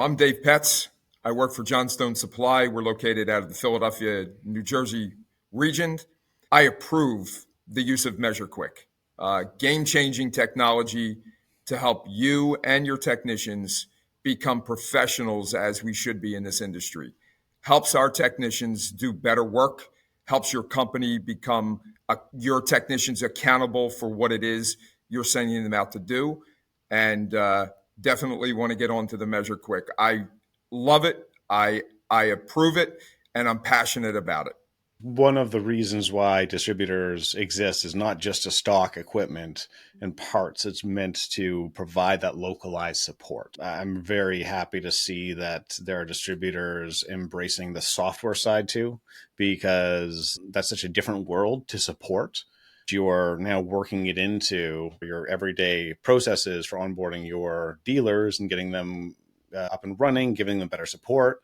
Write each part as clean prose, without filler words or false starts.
I'm Dave Petz. I work for Johnstone Supply. We're located out of the Philadelphia, New Jersey region. I approve the use of measureQuick, game-changing technology to help you and your technicians become professionals as we should be in this industry. Helps our technicians do better work, helps your company become your technicians accountable for what it is you're sending them out to do. And definitely want to get onto the measureQuick. I love it. I approve it, and I'm passionate about it. One of the reasons why distributors exist is not just to stock equipment and parts. It's meant to provide that localized support. I'm very happy to see that there are distributors embracing the software side too, because that's such a different world to support. You're now working it into your everyday processes for onboarding your dealers and getting them up and running, giving them better support.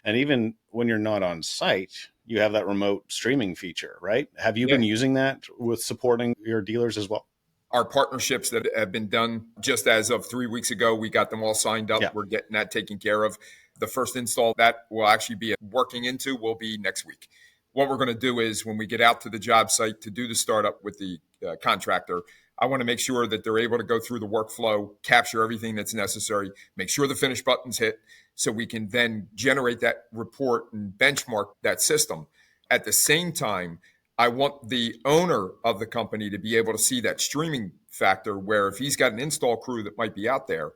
And even when you're not on site, you have that remote streaming feature, right? Have you been using that with supporting your dealers as well? Our partnerships that have been done just as of 3 weeks ago, we got them all signed up. Yeah. We're getting that taken care of. The first install that will actually be working into will be next week. What we're going to do is when we get out to the job site to do the startup with the contractor, I want to make sure that they're able to go through the workflow, capture everything that's necessary, make sure the finish button's hit so we can then generate that report and benchmark that system. At the same time, I want the owner of the company to be able to see that streaming factor where if he's got an install crew that might be out there,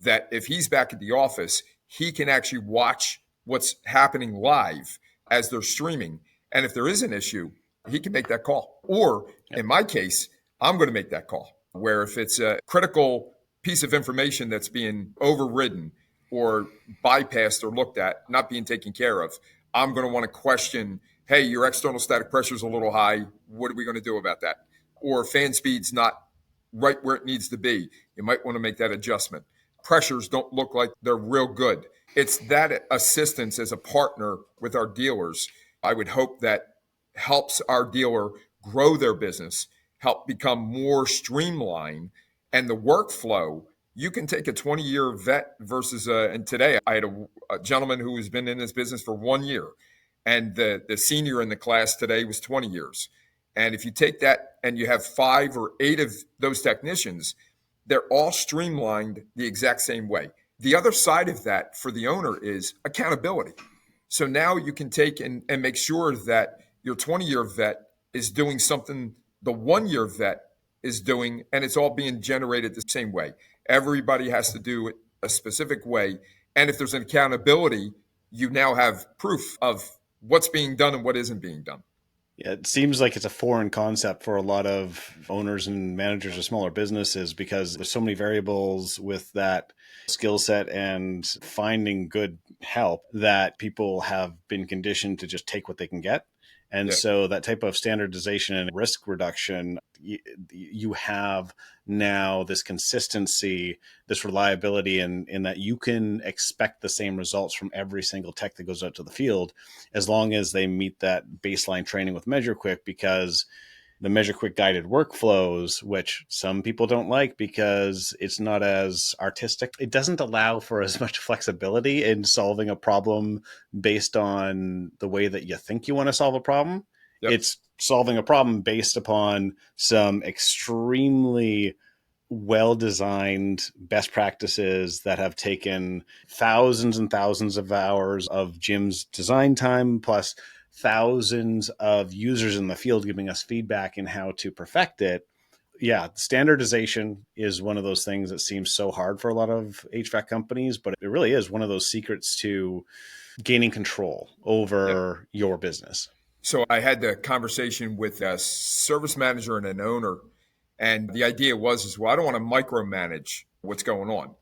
that if he's back at the office, he can actually watch what's happening live as they're streaming. And if there is an issue, he can make that call. Or in my case, I'm going to make that call where if it's a critical piece of information that's being overridden or bypassed or looked at, not being taken care of, I'm going to want to question, hey, your external static pressure is a little high. What are we going to do about that? Or fan speed's not right where it needs to be. You might want to make that adjustment. Pressures don't look like they're real good. It's that assistance as a partner with our dealers, I would hope that helps our dealer grow their business, help become more streamlined, and the workflow. You can take a 20-year vet versus and today I had a gentleman who has been in this business for 1 year, and the senior in the class today was 20 years. And if you take that and you have 5 or 8 of those technicians, they're all streamlined the exact same way. The other side of that for the owner is accountability. So now you can take and make sure that your 20-year vet is doing something the 1-year vet is doing, and it's all being generated the same way. Everybody has to do it a specific way. And if there's an accountability, you now have proof of what's being done and what isn't being done. Yeah, it seems like it's a foreign concept for a lot of owners and managers of smaller businesses because there's so many variables with that skill set and finding good help that people have been conditioned to just take what they can get. And so that type of standardization and risk reduction, you have now this consistency, this reliability in that you can expect the same results from every single tech that goes out to the field, as long as they meet that baseline training with measureQuick, because the measureQuick guided workflows, which some people don't like because it's not as artistic. It doesn't allow for as much flexibility in solving a problem based on the way that you think you want to solve a problem. It's solving a problem based upon some extremely well-designed best practices that have taken thousands and thousands of hours of Jim's design time, plus thousands of users in the field giving us feedback in how to perfect it. Yeah, standardization is one of those things that seems so hard for a lot of HVAC companies, but it really is one of those secrets to gaining control over your business. So I had the conversation with a service manager and an owner, and the idea was, well, I don't want to micromanage what's going on.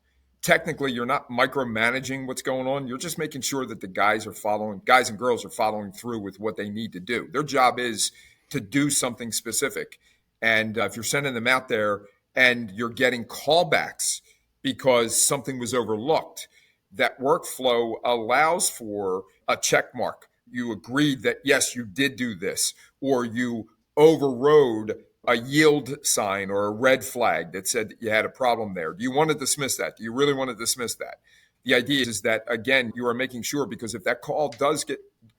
Technically, you're not micromanaging what's going on. You're just making sure that the guys and girls are following through with what they need to do. Their job is to do something specific. And if you're sending them out there and you're getting callbacks because something was overlooked, that workflow allows for a check mark. You agreed that, yes, you did do this, or you overrode a yield sign or a red flag that said that you had a problem there. Do you want to dismiss that? Do you really want to dismiss that? The idea is that, again, you are making sure, because if that call does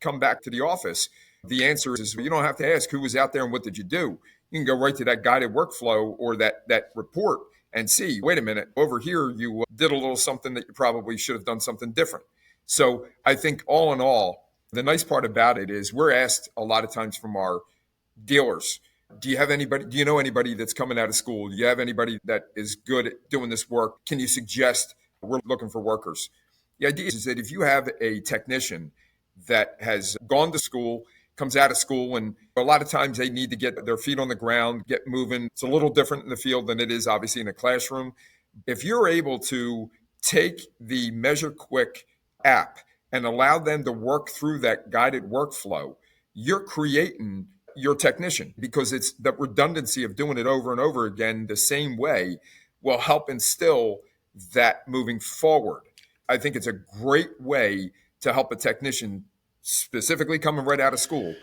come back to the office, the answer is you don't have to ask who was out there and what did you do. You can go right to that guided workflow or that report and see, wait a minute, over here you did a little something that you probably should have done something different. So I think all in all, the nice part about it is we're asked a lot of times from our dealers, do you know anybody that's coming out of school? Do you have anybody that is good at doing this work? Can you suggest? We're looking for workers. The idea is that if you have a technician that has gone to school, comes out of school, and a lot of times they need to get their feet on the ground, get moving. It's a little different in the field than it is obviously in a classroom. If you're able to take the measureQuick app and allow them to work through that guided workflow, you're creating your technician, because it's the redundancy of doing it over and over again the same way will help instill that moving forward. I think it's a great way to help a technician, specifically coming right out of school,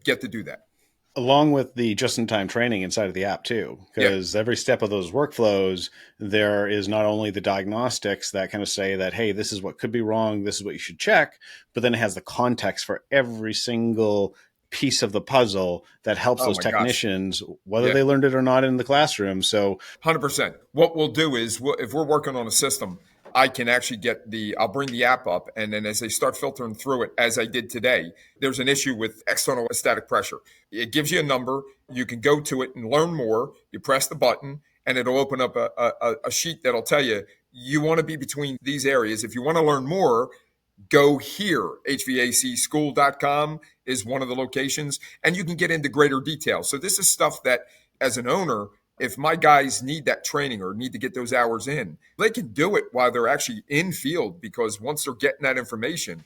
get to do that. Along with the just-in-time training inside of the app too, because every step of those workflows, there is not only the diagnostics that kind of say that, hey, this is what could be wrong, this is what you should check, but then it has the context for every single piece of the puzzle that helps those technicians, whether they learned it or not in the classroom. So 100%. What we'll do is if we're working on a system, I can actually I'll bring the app up, and then as they start filtering through it, as I did today, there's an issue with external static pressure. It gives you a number. You can go to it and learn more. You press the button, and it'll open up a sheet that'll tell you, you want to be between these areas. If you want to learn more, go here. HVACschool.com is one of the locations, and you can get into greater detail. So this is stuff that, as an owner, if my guys need that training or need to get those hours in, they can do it while they're actually in field, because once they're getting that information,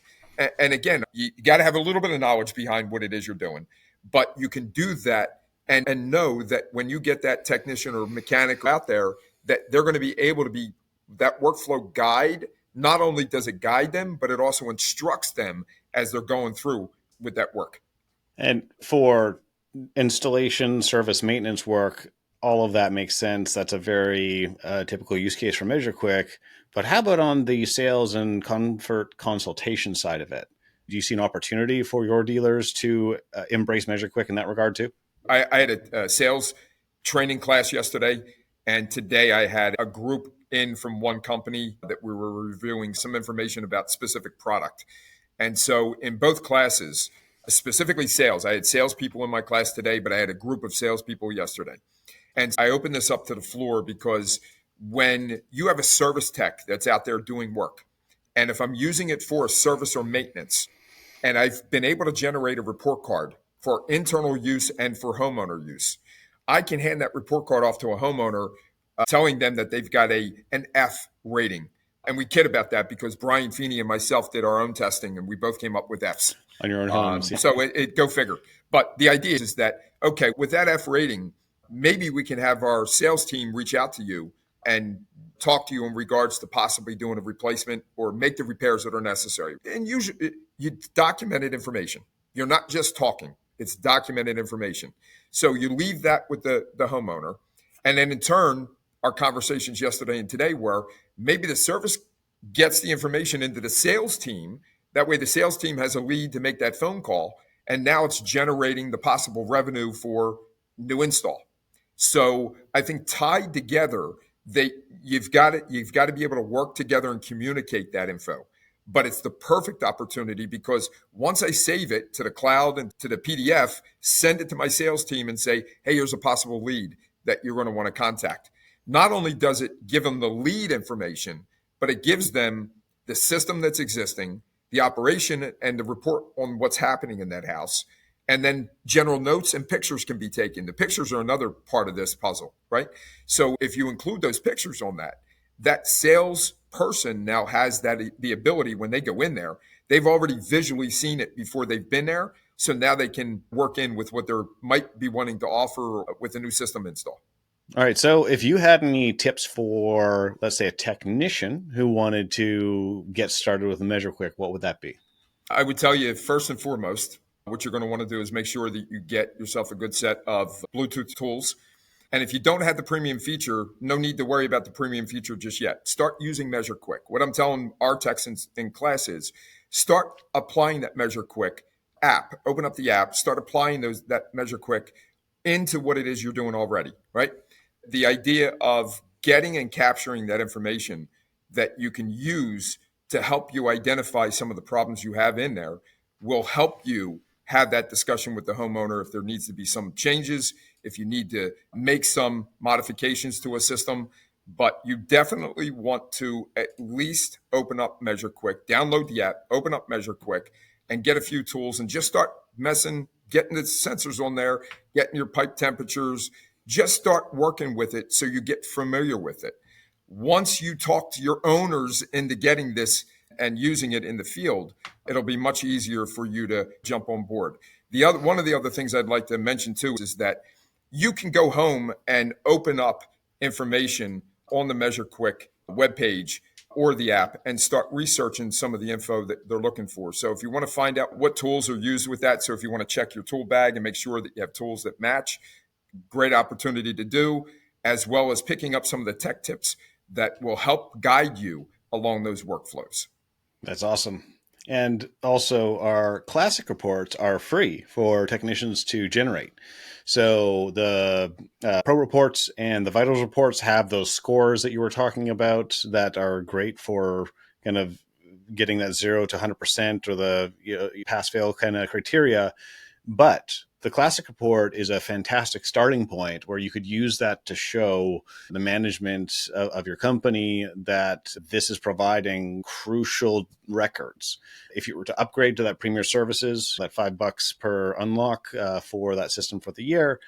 and again, you got to have a little bit of knowledge behind what it is you're doing, but you can do that and know that when you get that technician or mechanic out there, that they're going to be able to be that workflow guide. Not only does it guide them, but it also instructs them as they're going through with that work. And for installation, service, maintenance work, all of that makes sense. That's a very typical use case for measureQuick. But how about on the sales and Comfort Consultation side of it? Do you see an opportunity for your dealers to embrace measureQuick in that regard too? I had a sales training class yesterday, and today I had a group in from one company that we were reviewing some information about specific product. And so in both classes, specifically sales, I had salespeople in my class today, but I had a group of salespeople yesterday. And I opened this up to the floor because when you have a service tech that's out there doing work, and if I'm using it for a service or maintenance, and I've been able to generate a report card for internal use and for homeowner use, I can hand that report card off to a homeowner telling them that they've got an F rating. And we kid about that because Brian Feeney and myself did our own testing, and we both came up with Fs. On your own homes. So it go figure. But the idea is that, okay, with that F rating, maybe we can have our sales team reach out to you and talk to you in regards to possibly doing a replacement or make the repairs that are necessary. And usually you documented information. You're not just talking. It's documented information. So you leave that with the homeowner. And then in turn, our conversations yesterday and today were maybe the service gets the information into the sales team. That way the sales team has a lead to make that phone call. And now it's generating the possible revenue for new install. So I think tied together, you've got to be able to work together and communicate that info. But it's the perfect opportunity because once I save it to the cloud and to the PDF, send it to my sales team and say, hey, here's a possible lead that you're going to want to contact. Not only does it give them the lead information, but it gives them the system that's existing, the operation and the report on what's happening in that house. And then general notes and pictures can be taken. The pictures are another part of this puzzle, right? So if you include those pictures on that sales person now has the ability when they go in there, they've already visually seen it before they've been there. So now they can work in with what they might be wanting to offer with a new system install. All right. So if you had any tips for, let's say, a technician who wanted to get started with a measureQuick, what would that be? I would tell you, first and foremost, what you're going to want to do is make sure that you get yourself a good set of Bluetooth tools. And if you don't have the premium feature, no need to worry about the premium feature just yet. Start using measureQuick. What I'm telling our techs in class is start applying that measureQuick app. Open up the app, start applying that measureQuick into what it is you're doing already, right? The idea of getting and capturing that information that you can use to help you identify some of the problems you have in there will help you have that discussion with the homeowner if there needs to be some changes, if you need to make some modifications to a system. But you definitely want to at least open up measureQuick, download the app, open up measureQuick, and get a few tools and just start getting the sensors on there, getting your pipe temperatures, just start working with it so you get familiar with it. Once you talk to your owners into getting this and using it in the field, it'll be much easier for you to jump on board. One of the other things I'd like to mention too is that you can go home and open up information on the measureQuick webpage or the app and start researching some of the info that they're looking for. So if you want to find out what tools are used with that, so if you want to check your tool bag and make sure that you have tools that match, great opportunity to do, as well as picking up some of the tech tips that will help guide you along those workflows. That's awesome. And also, our classic reports are free for technicians to generate. So the pro reports and the vitals reports have those scores that you were talking about that are great for kind of getting that 0 to 100% or the pass fail kind of criteria. But the classic report is a fantastic starting point where you could use that to show the management of your company that this is providing crucial records. If you were to upgrade to that Premier Services, that $5 per unlock for that system for the year,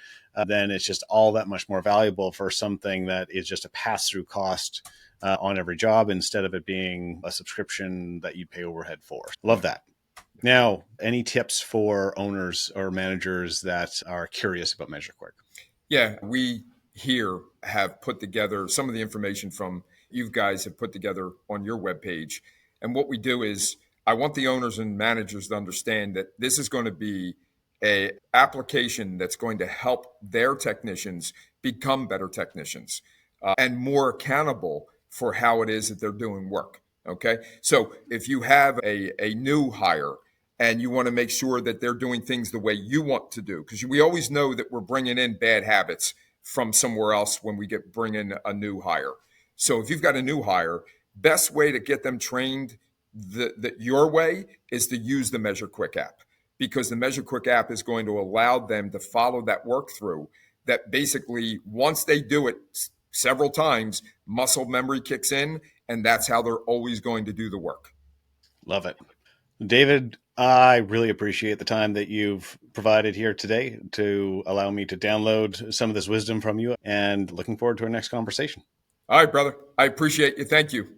then it's just all that much more valuable for something that is just a pass-through cost on every job instead of it being a subscription that you pay overhead for. Love that. Now, any tips for owners or managers that are curious about measureQuick? Yeah, we here have put together some of the information from you guys have put together on your webpage. And what we do is I want the owners and managers to understand that this is going to be an application that's going to help their technicians become better technicians and more accountable for how it is that they're doing work. Okay, so if you have a new hire and you want to make sure that they're doing things the way you want to do, because we always know that we're bringing in bad habits from somewhere else when we bring in a new hire. So if you've got a new hire, best way to get them trained your way is to use the measureQuick app, because the measureQuick app is going to allow them to follow that work through that basically once they do it several times, muscle memory kicks in, and that's how they're always going to do the work. Love it. David, I really appreciate the time that you've provided here today to allow me to download some of this wisdom from you, and looking forward to our next conversation. All right, brother. I appreciate you. Thank you.